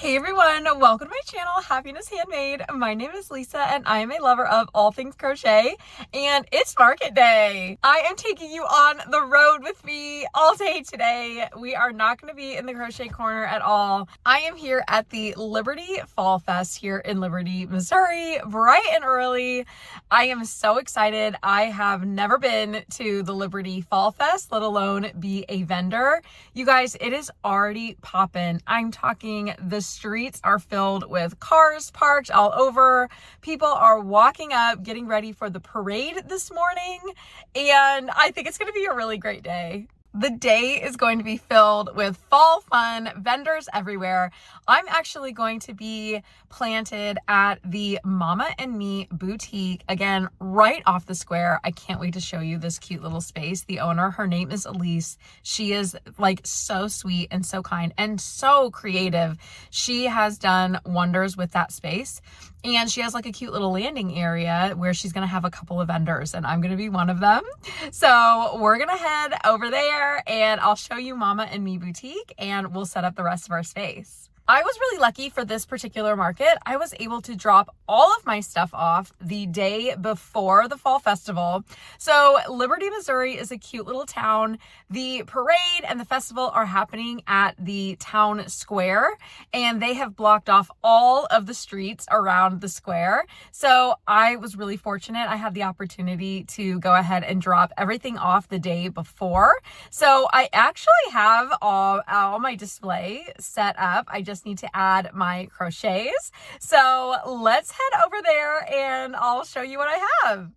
Hey everyone, welcome to my channel, Happiness Handmade. My name is Lisa and I am a lover of all things crochet and it's market day. I am taking you on the road with me all day today. We are not going to be in the crochet corner at all. I am here at the Liberty Fall Fest here in Liberty, Missouri, bright and early. I am so excited. I have never been to the Liberty Fall Fest, let alone be a vendor. You guys, it is already poppin'. I'm talking the streets are filled with cars parked all over. People are walking up, getting ready for the parade this morning. And I think it's going to be a really great day. The day is going to be filled with fall fun, vendors everywhere. I'm actually going to be planted at the Mama and Me boutique, again, right off the square. I can't wait to show you this cute little space. The owner, her name is Elise. She is like so sweet and so kind and so creative. She has done wonders with that space. And she has like a cute little landing area where she's going to have a couple of vendors and I'm going to be one of them. So we're going to head over there and I'll show you Mama and Me boutique and we'll set up the rest of our space. I was really lucky for this particular market. I was able to drop all of my stuff off the day before the fall festival. So Liberty, Missouri is a cute little town. The parade and the festival are happening at the town square and they have blocked off all of the streets around the square. So I was really fortunate. I had the opportunity to go ahead and drop everything off the day before. So I actually have all my display set up. I just need to add my crochets. So let's head over there and I'll show you what I have.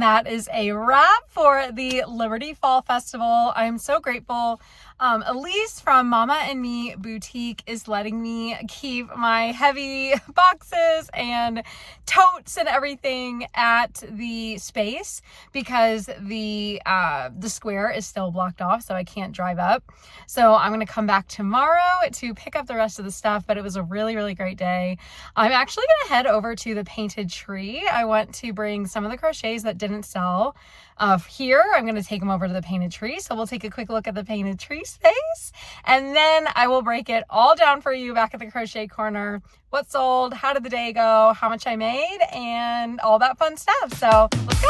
that is a wrap for the Liberty Fall Festival. I'm so grateful. Elise from Mama and Me Boutique is letting me keep my heavy boxes and totes and everything at the space because the square is still blocked off, so I can't drive up. So I'm going to come back tomorrow to pick up the rest of the stuff, but it was a really, really great day. I'm actually going to head over to the painted tree. I want to bring some of the crochets that didn't sell here. I'm going to take them over to the painted tree. So we'll take a quick look at the painted tree space, and then I will break it all down for you back at the crochet corner. What sold, how did the day go, how much I made, and all that fun stuff. So let's go.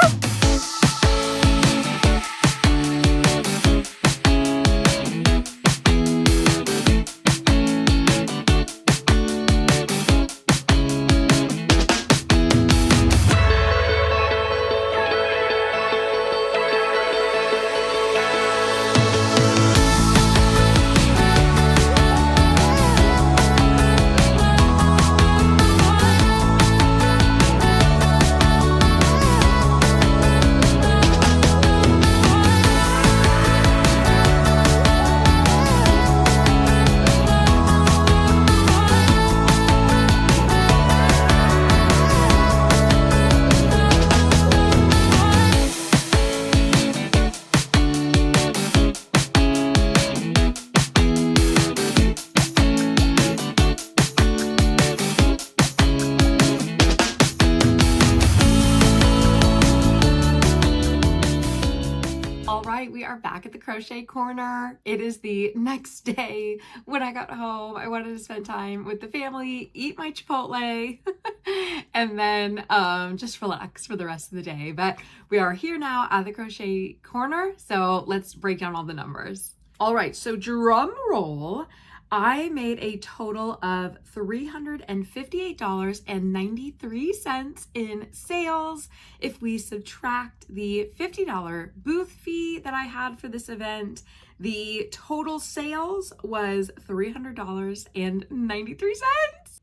We are back at the crochet corner. It is the next day. When I got home, I wanted to spend time with the family, eat my Chipotle, and then just relax for the rest of the day. But we are here now at the crochet corner, so let's break down all the numbers. All right, so drum roll. I made a total of $358.93 in sales. If we subtract the $50 booth fee that I had for this event, the total sales was $300.93.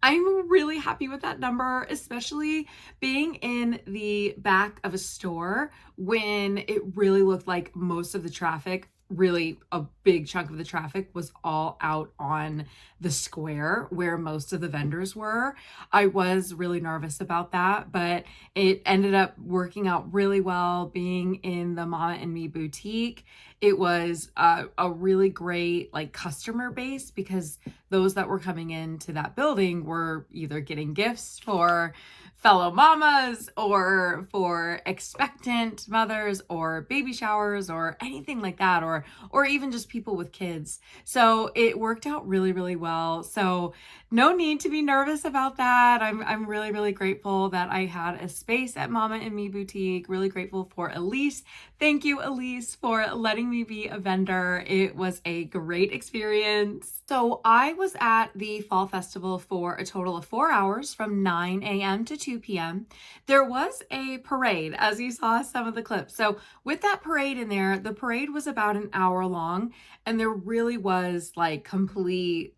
I'm really happy with that number, especially being in the back of a store when it really looked like most of the traffic, really a big chunk of the traffic, was all out on the square where most of the vendors were. I was really nervous about that, but it ended up working out really well being in the Mama and Me boutique. It was a really great customer base because those that were coming into that building were either getting gifts for fellow mamas or for expectant mothers or baby showers or anything like that, or even just people with kids. So it worked out really, really well. So no need to be nervous about that. I'm really, really grateful that I had a space at Mama and Me Boutique. Really grateful for Elise. Thank you, Elise, for letting me be a vendor. It was a great experience. So I was at the Fall Festival for a total of 4 hours from 9 a.m. to 2 p.m. There was a parade, as you saw some of the clips. So with that parade in there, the parade was about an hour long, and there really was complete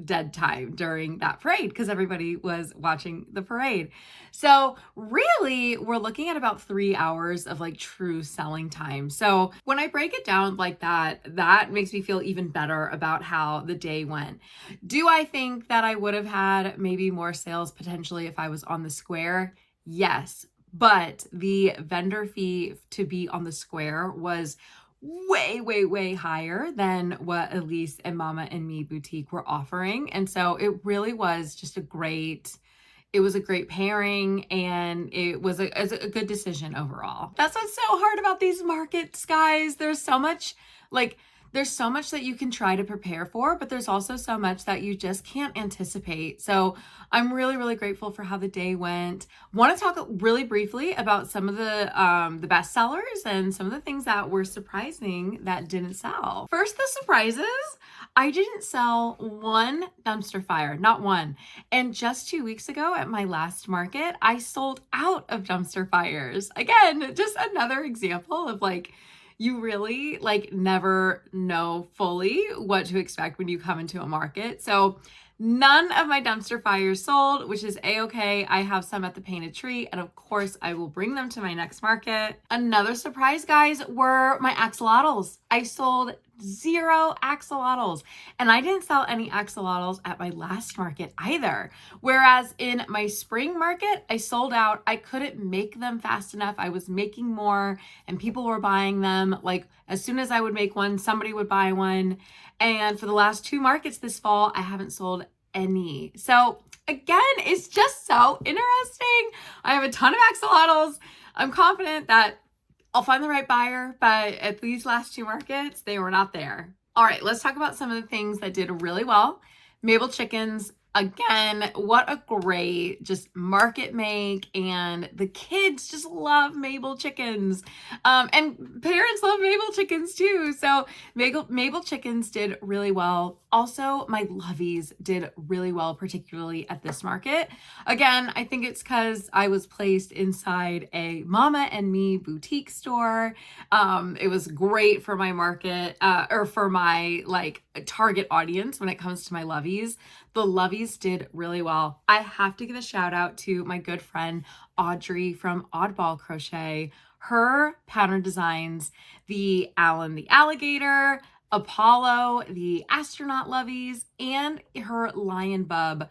dead time during that parade because everybody was watching the parade. So really, we're looking at about 3 hours of true selling time. So when I break it down like that, that makes me feel even better about how the day went. Do I think that I would have had maybe more sales potentially if I was on the square? Yes, but the vendor fee to be on the square was way, way, way higher than what Elise and Mama and Me Boutique were offering. And so it really was just a great pairing, and it was a good decision overall. That's what's so hard about these markets, guys. There's so much that you can try to prepare for, but there's also so much that you just can't anticipate. So I'm really, really grateful for how the day went. Want to talk really briefly about some of the bestsellers and some of the things that were surprising that didn't sell. First, the surprises. I didn't sell one dumpster fire, not one. And just 2 weeks ago at my last market, I sold out of dumpster fires. Again, just another example of you really never know fully what to expect when you come into a market. So None of my dumpster fires sold, which is a-okay. I have some at the Painted Tree, and of course I will bring them to my next market. Another surprise, guys, were my axolotls. I sold 0 axolotls, and I didn't sell any axolotls at my last market either. Whereas in my spring market, I sold out. I couldn't make them fast enough. I was making more and people were buying them. Like as soon as I would make one, somebody would buy one. And for the last 2 markets this fall, I haven't sold any. So again, it's just so interesting. I have a ton of axolotls. I'm confident that I'll find the right buyer, but at these last 2 markets, they were not there. All right, let's talk about some of the things that did really well. Mabel Chickens, again, what a great just market make, and the kids just love Mabel Chickens. And parents love Mabel Chickens too. So Mabel Chickens did really well. Also, my loveys did really well, particularly at this market. Again, I think it's because I was placed inside a Mama and Me boutique store. It was great for my market, or for my like target audience when it comes to my loveys. The loveys did really well. I have to give a shout out to my good friend Audrey from Oddball Crochet. Her pattern designs, the Alan the Alligator, Apollo, the Astronaut loveys, and her Lion Bub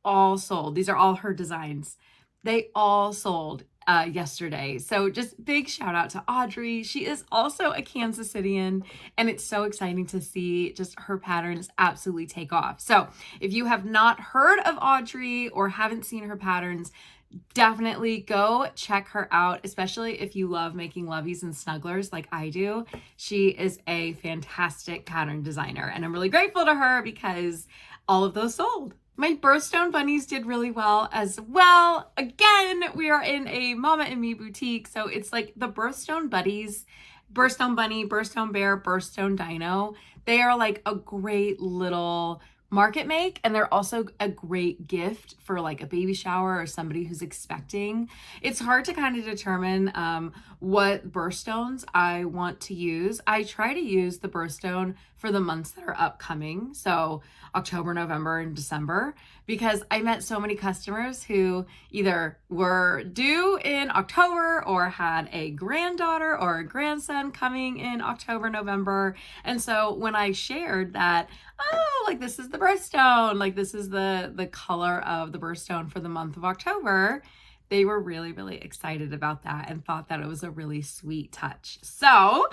all sold. These are all her designs. They all sold yesterday. So just big shout out to Audrey. She is also a Kansas Cityan, and it's so exciting to see just her patterns absolutely take off. So if you have not heard of Audrey or haven't seen her patterns, definitely go check her out, especially if you love making loveys and snugglers like I do. She is a fantastic pattern designer, and I'm really grateful to her because all of those sold. My birthstone bunnies did really well as well. Again, we are in a Mama and Me boutique, so it's like the birthstone buddies, birthstone bunny, birthstone bear, birthstone dino. They are like a great little market make, and they're also a great gift for like a baby shower or somebody who's expecting. It's hard to kind of determine what birthstones I want to use. I try to use the birthstone for the months that are upcoming, so October, November, and December, because I met so many customers who either were due in October or had a granddaughter or a grandson coming in October, November. And so when I shared that, oh, like this is the birthstone, like this is the color of the birthstone for the month of October, they were really, really excited about that and thought that it was a really sweet touch. So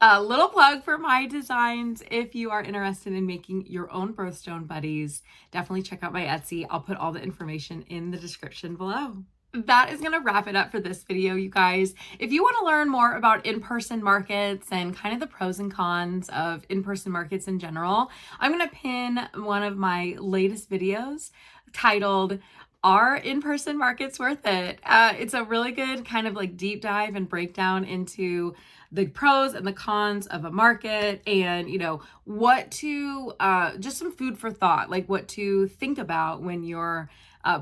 a little plug for my designs. If you are interested in making your own birthstone buddies, definitely check out my Etsy. I'll put all the information in the description below. That is going to wrap it up for this video, you guys. If you want to learn more about in-person markets and kind of the pros and cons of in-person markets in general, I'm going to pin one of my latest videos titled, "Are in-person markets worth it?" It's a really good kind of like deep dive and breakdown into the pros and the cons of a market, and you know what to just some food for thought, like what to think about when you're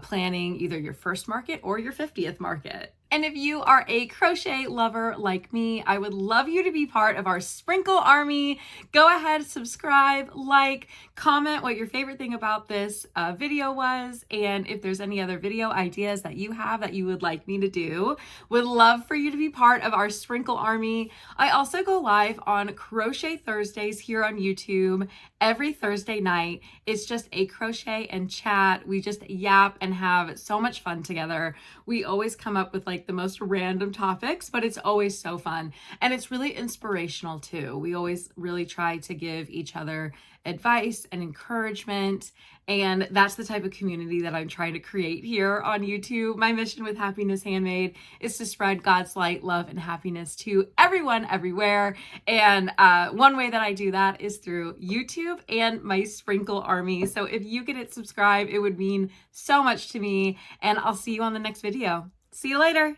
planning either your first market or your 50th market. And if you are a crochet lover like me, I would love you to be part of our Sprinkle Army. Go ahead, subscribe, like, comment what your favorite thing about this video was, and if there's any other video ideas that you have that you would like me to do. Would love for you to be part of our Sprinkle Army. I also go live on Crochet Thursdays here on YouTube every Thursday night. It's just a crochet and chat. We just yap and have so much fun together. We always come up with like the most random topics, but it's always so fun. And it's really inspirational too. We always really try to give each other advice and encouragement. And that's the type of community that I'm trying to create here on YouTube. My mission with Happiness Handmade is to spread God's light, love, and happiness to everyone, everywhere. And one way that I do that is through YouTube and my Sprinkle Army. So if you could hit subscribe, it would mean so much to me. And I'll see you on the next video. See you later.